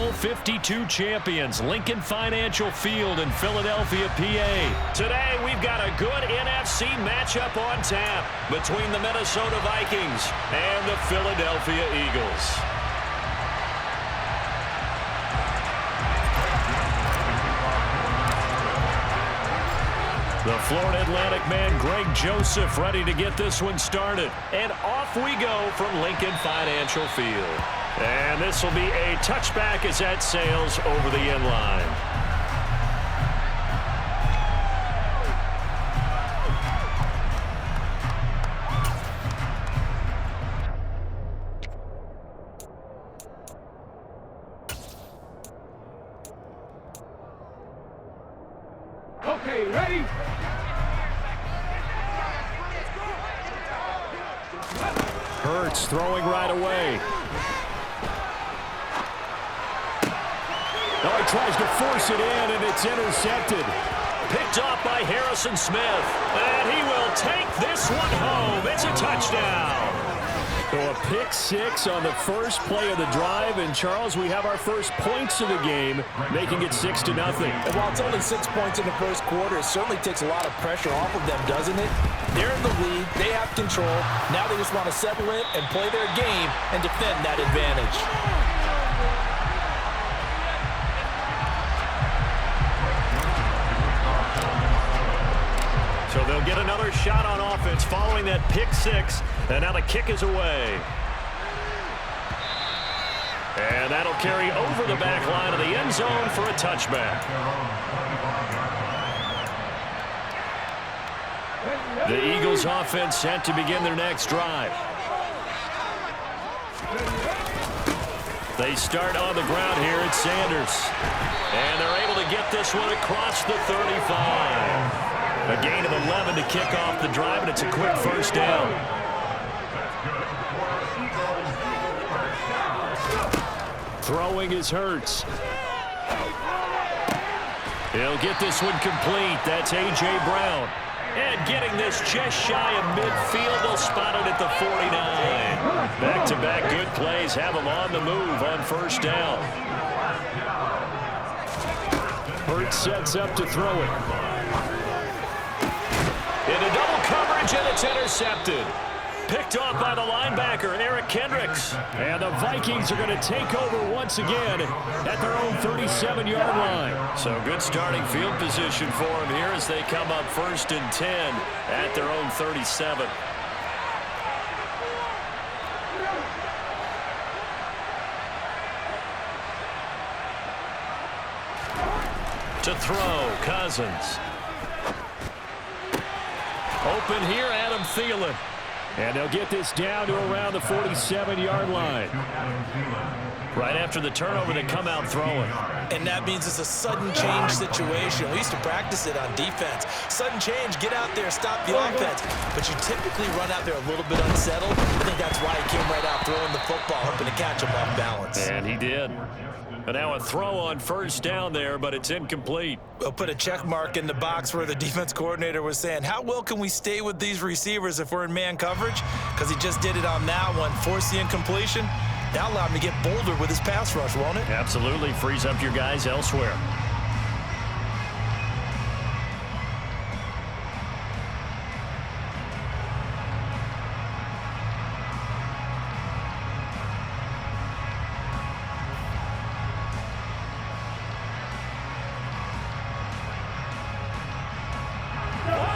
Bowl 52 champions, Lincoln Financial Field in Philadelphia, PA. Today, we've got a good NFC matchup on tap between the Minnesota Vikings and the Philadelphia Eagles. The Florida Atlantic man, Greg Joseph, ready to get this one started. And off we go from Lincoln Financial Field. And this will be a touchback as that sails over the end line. Okay, ready? Hurts throwing right away. Oh, he tries to force it in, and it's intercepted. Picked off by Harrison Smith. And he will take this one home. It's a touchdown. So a pick six on the first play of the drive. And, Charles, we have our first points of the game, making it 6-0. And while it's only 6 points in the first quarter, it certainly takes a lot of pressure off of them, doesn't it? They're in the lead. They have control. Now they just want to settle in and play their game and defend that advantage. So they'll get another shot on offense following that pick six. And now the kick is away. And that'll carry over the back line of the end zone for a touchback. The Eagles offense set to begin their next drive. They start on the ground here at Sanders. And they're able to get this one across the 35. A gain of 11 to kick off the drive, and it's a quick first down. Throwing is Hurts. He'll get this one complete. That's A.J. Brown. And getting this just shy of midfield. They'll spot it at the 49. Back-to-back good plays have them on the move on first down. Hurts sets up to throw it. Into double coverage, and it's intercepted. Picked off by the linebacker, Eric Kendricks. And the Vikings are going to take over once again at their own 37-yard line. So good starting field position for them here as they come up 1st and 10 at their own 37. To throw, Cousins. Open here, Adam Thielen. And they'll get this down to around the 47-yard line. Right after the turnover, they come out throwing. And that means it's a sudden change situation. We used to practice it on defense. Sudden change, get out there, stop the offense. But you typically run out there a little bit unsettled. I think that's why he came right out throwing the football, hoping to catch him off balance. And he did. And now a throw on first down there, but it's incomplete. We'll put a check mark in the box where the defense coordinator was saying, how well can we stay with these receivers if we're in man coverage? Because he just did it on that one, forced the incompletion. That allowed him to get bolder with his pass rush, won't it? Absolutely. Frees up your guys elsewhere.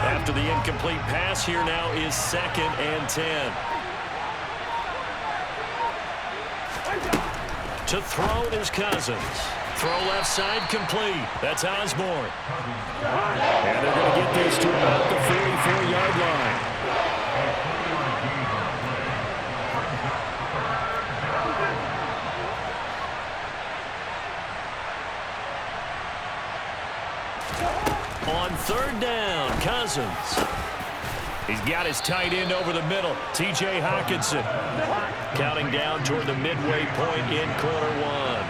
After the incomplete pass, here now is 2nd and 10. To throw is Cousins. Throw left side complete. That's Osborne. And they're going to get this to about the 44-yard line. On 3rd down, Cousins. He's got his tight end over the middle, T.J. Hockenson. Counting down toward the midway point in quarter one.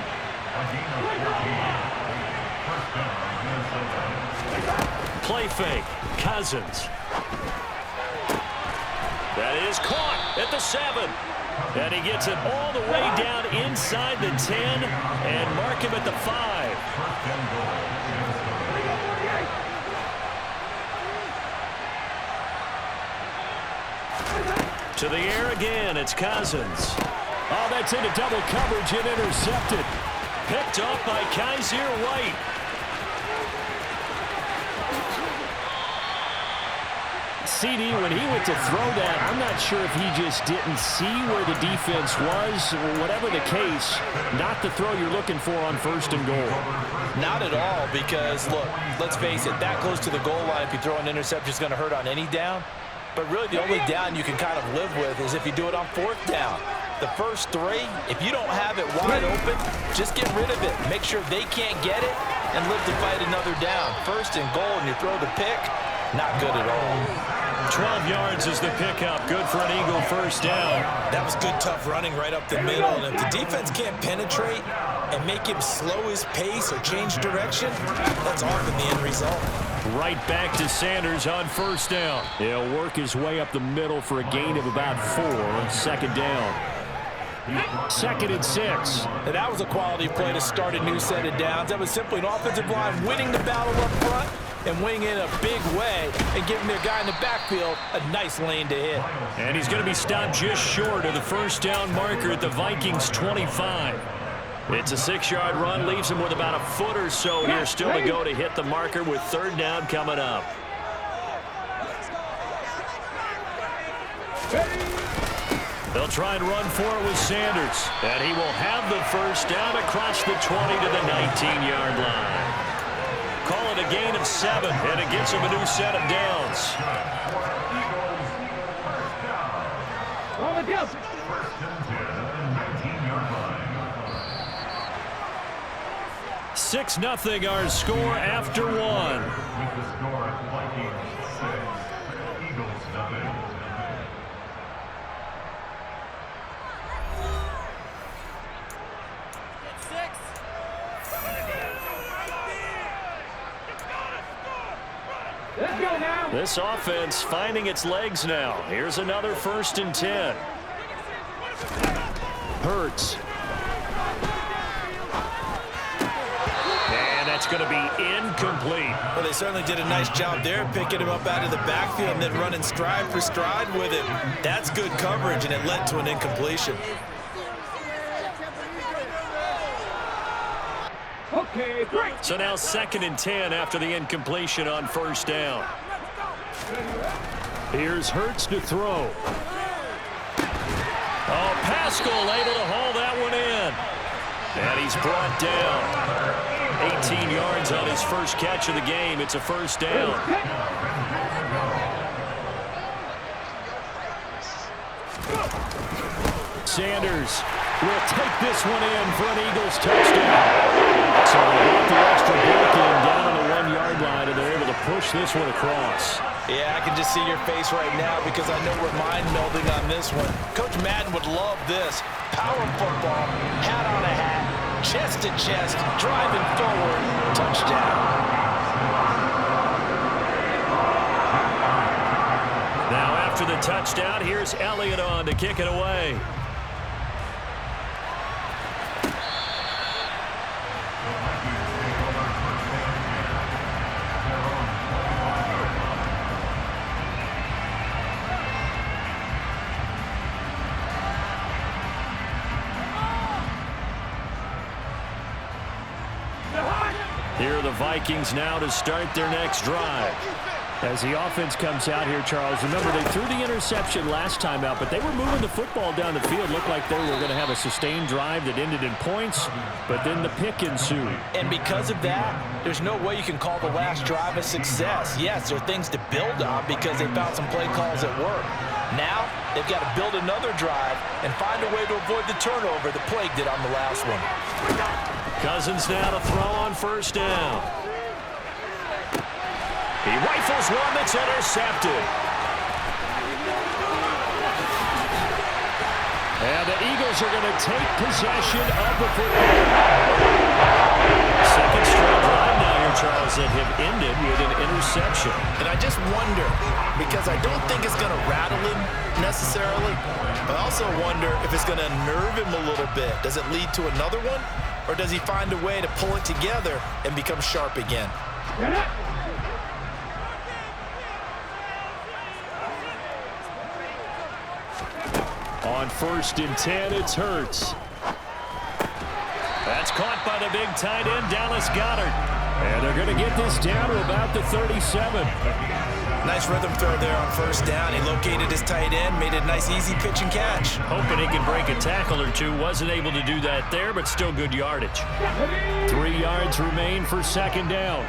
Play fake, Cousins. That is caught at the 7. And he gets it all the way down inside the 10 and mark him at the 5. To the air again, it's Cousins. Oh, that's into double coverage and intercepted. Picked off by Kaiser White. CD, when he went to throw that, I'm not sure if he just didn't see where the defense was. Whatever the case, not the throw you're looking for on 1st and goal. Not at all, because, look, let's face it, that close to the goal line, if you throw an interception, is going to hurt on any down. But really, the only down you can kind of live with is if you do it on 4th down. The first 3, if you don't have it wide open, just get rid of it. Make sure they can't get it and live to fight another down. 1st and goal, and you throw the pick, not good at all. 12 yards is the pickup. Good for an Eagle 1st down. That was good, tough running right up the middle. And if the defense can't penetrate and make him slow his pace or change direction, that's often the end result. Right back to Sanders on 1st down. He'll work his way up the middle for a gain of about 4. 2nd down. 2nd and 6. And that was a quality play to start a new set of downs. That was simply an offensive line winning the battle up front and winning in a big way and giving their guy in the backfield a nice lane to hit. And he's going to be stopped just short of the 1st down marker at the Vikings 25. It's a 6-yard run, leaves him with about a foot or so here still to go to hit the marker with 3rd down coming up. They'll try and run for it with Sanders. And he will have the 1st down across the 20 to the 19-yard line. Call it a gain of 7, and it gets him a new set of downs. On the deal. 6-0 our score after 1. This offense finding its legs now. Here's another 1st and 10. Hurts. And that's going to be incomplete. Well, they certainly did a nice job there, picking him up out of the backfield and then running stride for stride with him. That's good coverage, and it led to an incompletion. Okay, great. So now 2nd and 10 after the incompletion on 1st down. Here's Hurts to throw. Oh, Pascal able to haul that one in. And he's brought down. 18 yards on his first catch of the game. It's a 1st down. Sanders will take this one in for an Eagles touchdown. So they got the extra break in down on the 1-yard line, and they're able to push this one across. Yeah, I can just see your face right now because I know we're mind melding on this one. Coach Madden would love this. Power football, hat on a hat, chest to chest, driving forward, touchdown. Now after the touchdown, here's Elliott on to kick it away. Here are the Vikings now to start their next drive. As the offense comes out here, Charles, remember they threw the interception last time out, but they were moving the football down the field. Looked like they were going to have a sustained drive that ended in points, but then the pick ensued. And because of that, there's no way you can call the last drive a success. Yes, there are things to build on because they found some play calls that work. Now, they've got to build another drive and find a way to avoid the turnover the Plague did on the last one. Cousins now to throw on 1st down. He rifles one that's intercepted. And the Eagles are going to take possession of the football. Second straight drive now here, Charles, that have ended with an interception. And I just wonder, because I don't think it's going to rattle him necessarily, but I also wonder if it's unnerve him a little bit. Does it lead to another one? Or does he find a way to pull it together and become sharp again? On 1st and 10, it's Hurts. That's caught by the big tight end, Dallas Goedert. And they're going to get this down to about the 37. Nice rhythm throw there on 1st down. He located his tight end, made a nice easy pitch and catch. Hoping he can break a tackle or two. Wasn't able to do that there, but still good yardage. 3 yards remain for 2nd down.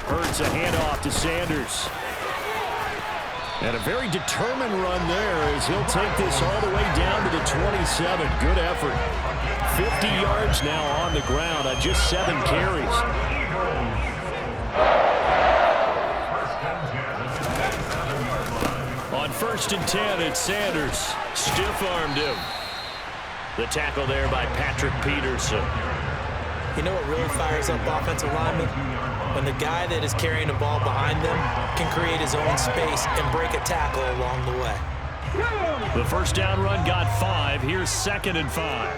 Hurts a handoff to Sanders. And a very determined run there as he'll take this all the way down to the 27. Good effort. 50 yards now on the ground on just 7 carries. On 1st and 10, it's Sanders. Stiff-armed him. The tackle there by Patrick Peterson. You know what really fires up offensive linemen? When the guy that is carrying the ball behind them can create his own space and break a tackle along the way. The 1st down run got 5. Here's 2nd and 5.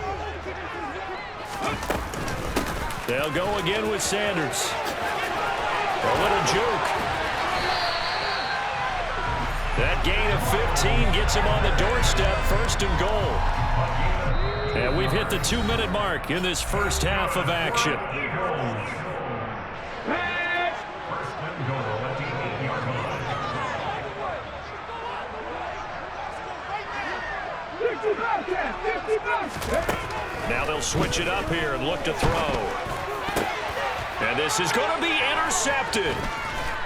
They'll go again with Sanders. A little juke. That gain of 15 gets him on the doorstep, 1st and goal. And we've hit the 2-minute mark in this first half of action. Now they'll switch it up here and look to throw. And this is going to be intercepted.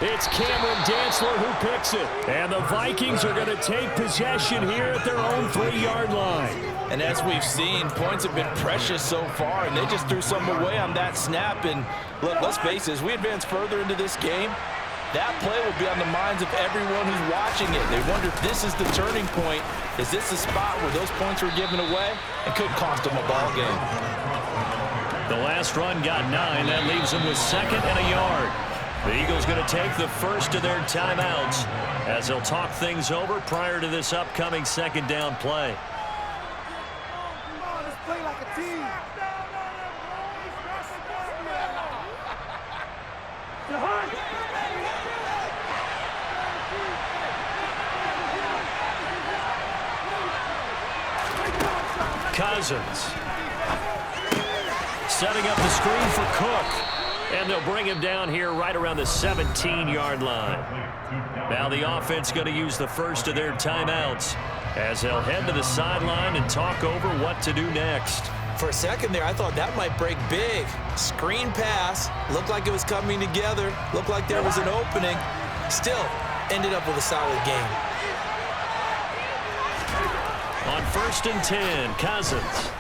It's Cameron Dantzler who picks it. And the Vikings are going to take possession here at their own 3-yard line. And as we've seen, points have been precious so far, and they just threw some away on that snap. And look, let's face it, as we advance further into this game, that play will be on the minds of everyone who's watching it. They wonder if this is the turning point. Is this the spot where those points were given away? It could cost them a ball game. The last run got 9. That leaves them with 2nd and a yard. The Eagles going to take the first of their timeouts as they'll talk things over prior to this upcoming 2nd down play. Play like a team. Cousins setting up the screen for Cook. And they'll bring him down here right around the 17-yard line. Now the offense going to use the first of their timeouts as they'll head to the sideline and talk over what to do next. For a second there, I thought that might break big. Screen pass. Looked like it was coming together. Looked like there was an opening. Still ended up with a solid game. On 1st and 10, Cousins.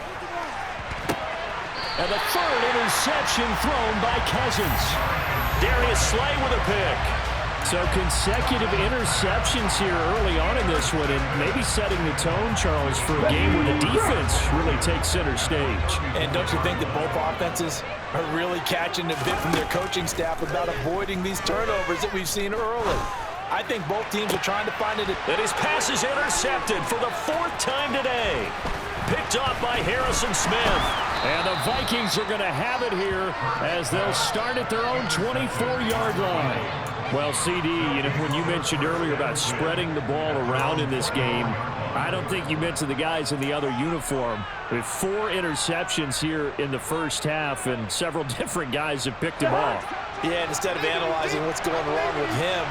And the 3rd interception thrown by Cousins. Darius Slay with a pick. So consecutive interceptions here early on in this one, and maybe setting the tone, Charles, for a game where the defense really takes center stage. And don't you think that both offenses are really catching a bit from their coaching staff about avoiding these turnovers that we've seen early? I think both teams are trying to find it. And his pass is intercepted for the 4th time today. Picked off by Harrison Smith. And the Vikings are going to have it here as they'll start at their own 24-yard line. Well, CD, you know, when you mentioned earlier about spreading the ball around in this game, I don't think you mentioned the guys in the other uniform. With 4 interceptions here in the first half, and several different guys have picked him off. Yeah, and instead of analyzing what's going wrong with him,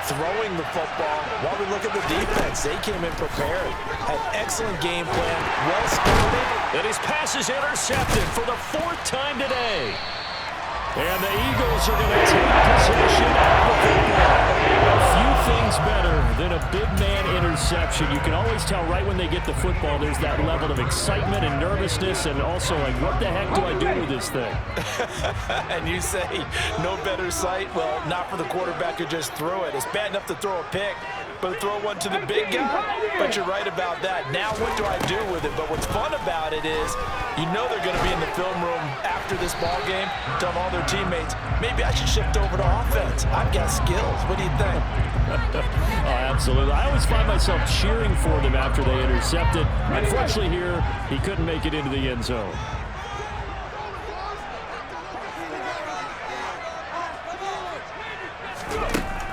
throwing the football, while we look at the defense, they came in prepared. Had excellent game plan, well scouted. And his pass is intercepted for the 4th time today. And the Eagles are going to take possession of the football. A few things better than a big man interception. You can always tell right when they get the football, there's that level of excitement and nervousness, and also like, what the heck do I do with this thing? And you say, no better sight? Well, not for the quarterback who just threw it. It's bad enough to throw a pick, but throw one to the big guy. But you're right about that. Now what do I do with it? But what's fun about it is you know they're going to be in the film room after this ball game, telling all their teammates, maybe I should shift over to offense. I've got skills. What do you think? Oh, absolutely. I always find myself cheering for them after they intercepted. Unfortunately here, he couldn't make it into the end zone.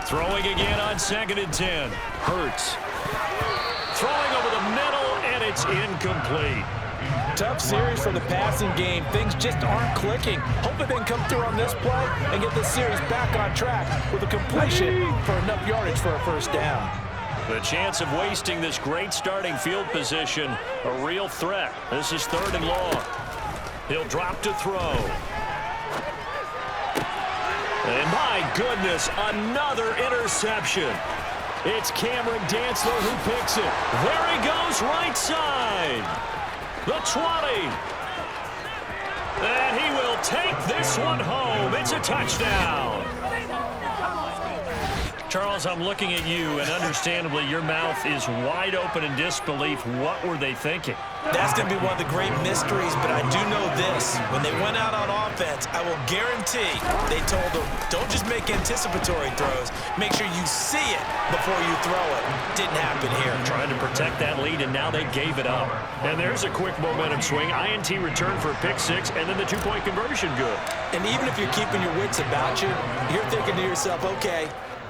Throwing again on 2nd and 10. Hurts. Throwing over the middle, and it's incomplete. Tough series for the passing game. Things just aren't clicking. Hope they can come through on this play and get this series back on track with a completion for enough yardage for a first down. The chance of wasting this great starting field position, a real threat. This is 3rd and long. He'll drop to throw. And my goodness, another interception. It's Cameron Dantzler who picks it. There he goes, right side. The 20. And he will take this one home. It's a touchdown. Charles, I'm looking at you, and understandably, your mouth is wide open in disbelief. What were they thinking? That's going to be one of the great mysteries, but I do know this. When they went out on offense, I will guarantee they told them, don't just make anticipatory throws. Make sure you see it before you throw it. Didn't happen here. Trying to protect that lead, and now they gave it up. And there's a quick momentum swing. INT return for a pick 6, and then the 2-point conversion good. And even if you're keeping your wits about you, you're thinking to yourself, okay,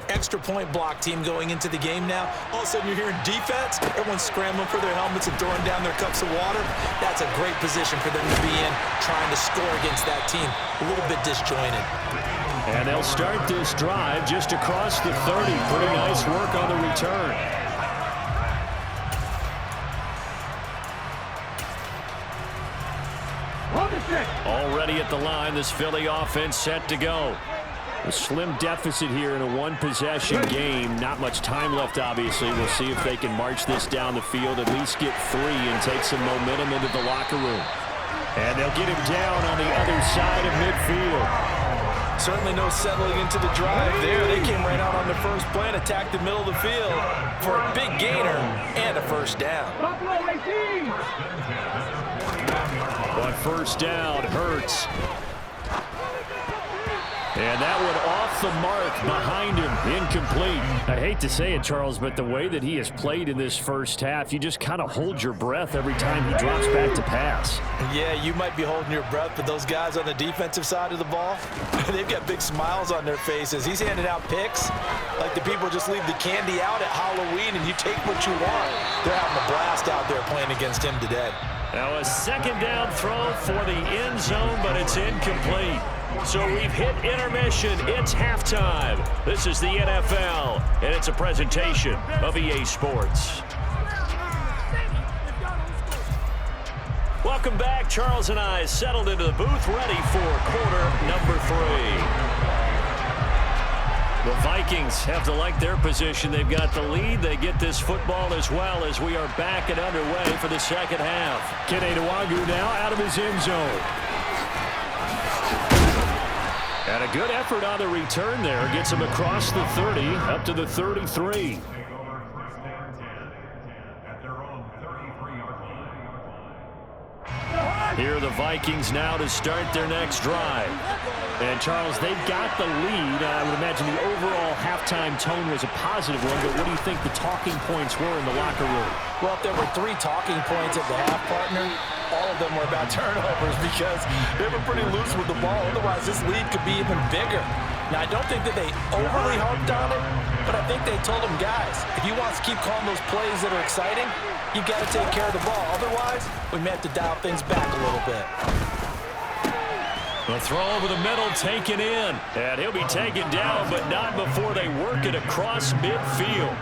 extra point block team going into the game now. All of a sudden you're hearing defense. Everyone's scrambling for their helmets and throwing down their cups of water. That's a great position for them to be in, trying to score against that team. A little bit disjointed. And they'll start this drive just across the 30. Pretty nice work on the return. Already at the line, this Philly offense set to go. A slim deficit here in a one-possession game. Not much time left, obviously. We'll see if they can march this down the field, at least get 3 and take some momentum into the locker room. And they'll get him down on the other side of midfield. Certainly no settling into the drive there. They came right out on the first play and attacked the middle of the field for a big gainer and a first down. But first down hurts. And that one off the mark behind him, incomplete. I hate to say it, Charles, but the way that he has played in this first half, you just kind of hold your breath every time he drops back to pass. Yeah, you might be holding your breath, but those guys on the defensive side of the ball, they've got big smiles on their faces. He's handing out picks like the people just leave the candy out at Halloween and you take what you want. They're having a blast out there playing against him today. Now a second down throw for the end zone, but it's incomplete. So we've hit intermission. It's halftime. This is the NFL, and it's a presentation of EA Sports. Welcome back. Charles and I settled into the booth, ready for quarter number 3. The Vikings have to like their position. They've got the lead. They get this football as well as we are back and underway for the second half. Kene Nwangwu now out of his end zone. And a good effort on the return there. Gets him across the 30, up to the 33. Here are the Vikings now to start their next drive. And, Charles, they've got the lead. I would imagine the overall halftime tone was a positive one, but what do you think the talking points were in the locker room? Well, if there were 3 talking points at the half, partner, all of them were about turnovers because they were pretty loose with the ball. Otherwise, this lead could be even bigger. Now, I don't think that they overly harped on it, but I think they told them, guys, if you want to keep calling those plays that are exciting, you got to take care of the ball. Otherwise, we may have to dial things back a little bit. The throw over the middle taken in. And he'll be taken down, but not before they work it across midfield.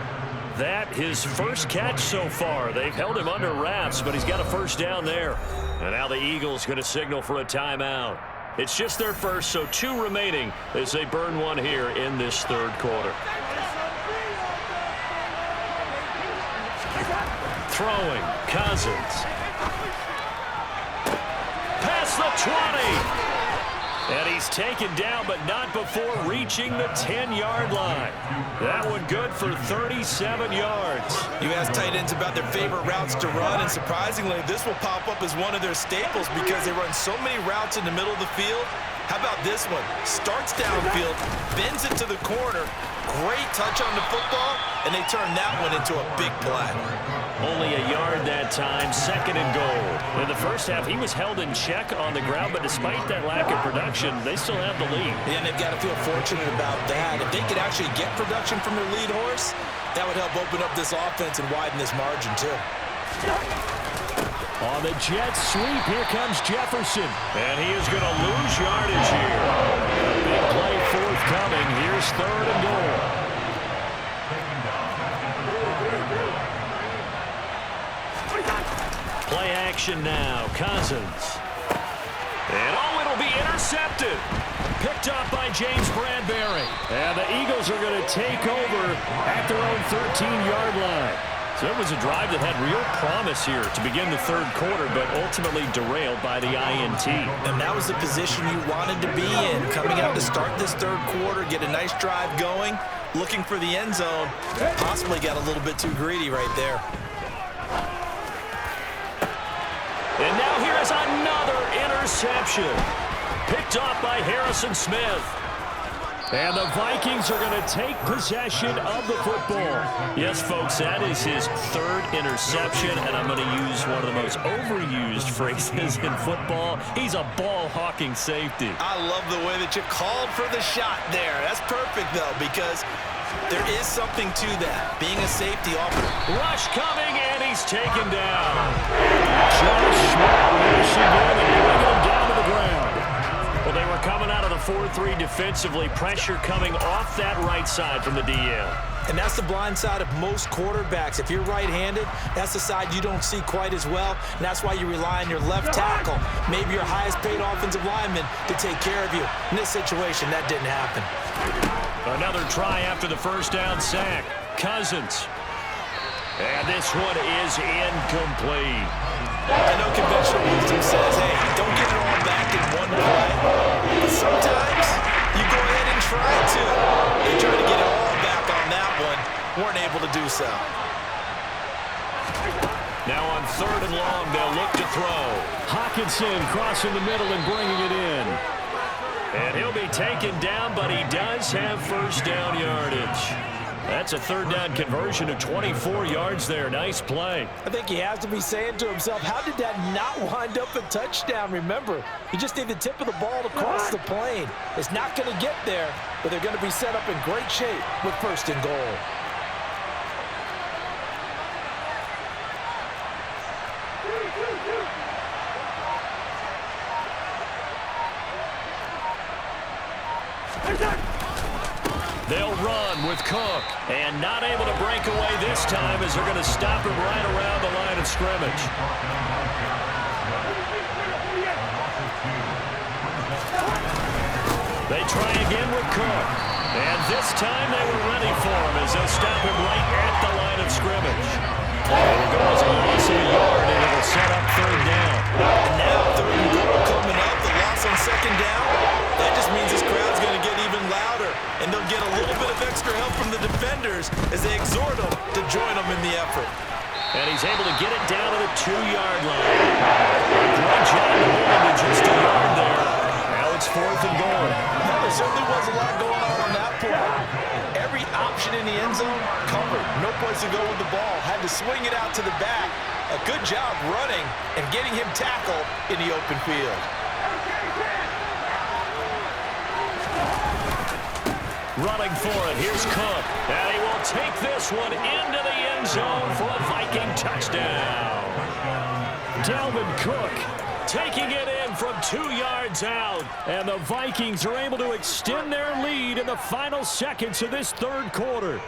That his first catch so far. They've held him under wraps, but he's got a first down there. And now the Eagles going to signal for a timeout. It's just their first, so 2 remaining as they burn one here in this third quarter. Throwing, Cousins. Past the 20. And he's taken down, but not before reaching the 10-yard line. That one good for 37 yards. You ask tight ends about their favorite routes to run, and surprisingly, this will pop up as one of their staples because they run so many routes in the middle of the field. How about this one? Starts downfield, bends it to the corner, great touch on the football, and they turn that one into a big play. Only a yard that time, 2nd and goal. In the first half, he was held in check on the ground, but despite that lack of production, they still have the lead. And they've got to feel fortunate about that. If they could actually get production from their lead horse, that would help open up this offense and widen this margin too. On the jet sweep, here comes Jefferson. And he is going to lose yardage here. A big play forthcoming. Here's 3rd and goal. Play action now. Cousins. And it'll be intercepted. Picked up by James Bradbury. And the Eagles are going to take over at their own 13-yard line. So it was a drive that had real promise here to begin the 3rd quarter, but ultimately derailed by the INT. And that was the position you wanted to be in, coming out to start this 3rd quarter, get a nice drive going, looking for the end zone. Possibly got a little bit too greedy right there. And now here is another interception. Picked off by Harrison Smith. And the Vikings are going to take possession of the football. Yes, folks, that is his 3rd interception, and I'm going to use one of the most overused phrases in football. He's a ball-hawking safety. I love the way that you called for the shot there. That's perfect, though, because there is something to that. Being a safety offense. Rush coming, and he's taken down. Josh Smart rushing in and bringing him down to the ground. Well, they were coming out of the 4-3 defensively. Pressure coming off that right side from the DL. And that's the blind side of most quarterbacks. If you're right-handed, that's the side you don't see quite as well. And that's why you rely on your left tackle, maybe your highest-paid offensive lineman, to take care of you. In this situation, that didn't happen. Another try after the 1st down sack. Cousins. And this one is incomplete. I know conventional wisdom says, hey, don't get it all back in one play. But sometimes you go ahead and try to. They tried to get it all back on that one. Weren't able to do so. Now on 3rd and long, they'll look to throw. Hockenson crossing the middle and bringing it in. And he'll be taken down, but he does have 1st down yardage. That's a 3rd down conversion of 24 yards there. Nice play. I think he has to be saying to himself, how did that not wind up a touchdown? Remember, you just need the tip of the ball to cross the plane. It's not going to get there, but they're going to be set up in great shape with 1st and goal. They'll run with Cook, and not able to break away this time as they're going to stop him right around the line of scrimmage. They try again with Cook, and this time they were ready for him as they'll stop him right at the line of scrimmage. It will go as a loss of a yard, and it will set up 3rd down. And now 3rd and goal coming up, the loss on 2nd down. That just means this crowd's going to get even louder, and they'll get a little bit of extra help from the defenders as they exhort them to join them in the effort. And he's able to get it down to the 2-yard line. Great job holding to just a yard there. Now it's 4th and goal. Now, there certainly was a lot going on that point. Every option in the end zone covered. No place to go with the ball. Had to swing it out to the back. A good job running and getting him tackled in the open field. Running for it. Here's Cook. And he will take this one into the end zone for a Viking touchdown. Dalvin Cook taking it in from 2 yards out. And the Vikings are able to extend their lead in the final seconds of this 3rd quarter.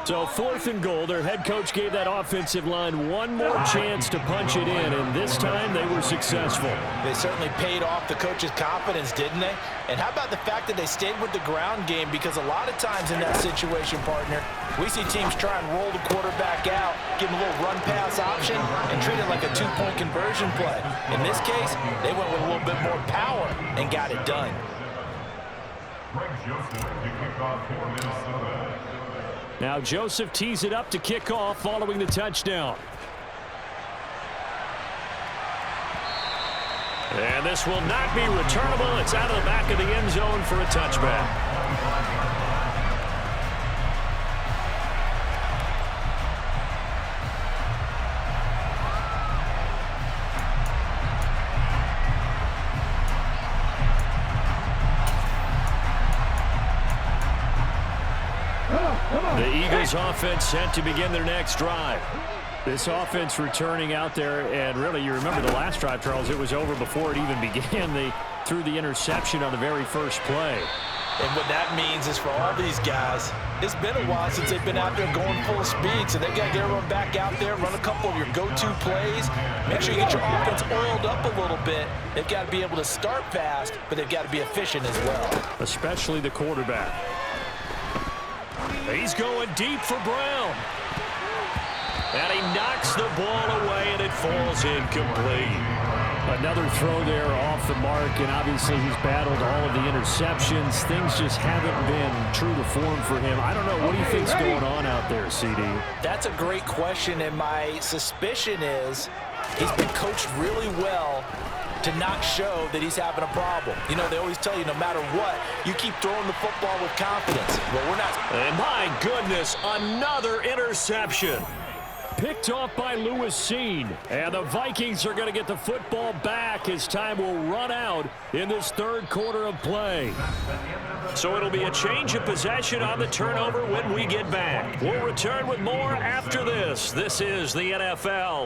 So 4th and goal. Their head coach gave that offensive line one more chance to punch it in, and this time they were successful. They certainly paid off the coach's confidence, didn't they? And how about the fact that they stayed with the ground game? Because a lot of times in that situation, partner, we see teams try and roll the quarterback out, give him a little run-pass option, and treat it like a two-point conversion play. In this case, they went with a little bit more power and got it done. Now Joseph tees it up to kick off following the touchdown. And this will not be returnable. It's out of the back of the end zone for a touchback. The Eagles offense set to begin their next drive. This offense returning out there, and really, you remember the last drive, Charles, it was over before it even began. They threw the interception on the very first play. And what that means is for all these guys, it's been a while since they've been out there going full speed, so they've got to get everyone back out there, run a couple of your go-to plays, make sure you get your offense oiled up a little bit. They've got to be able to start fast, but they've got to be efficient as well. Especially the quarterback. He's going deep for Brown. And he knocks the ball away, and it falls incomplete. Another throw there off the mark, and obviously he's battled all of the interceptions. Things just haven't been true to form for him. I don't know. What do you think's going on out there, CD? That's a great question, and my suspicion is he's been coached really well to not show that he's having a problem. You know, they always tell you no matter what, you keep throwing the football with confidence. Well, we're not. And my goodness, another interception. Picked off by Lewis Seen. And the Vikings are going to get the football back as time will run out in this third quarter of play. So it'll be a change of possession on the turnover when we get back. We'll return with more after this. This is the NFL.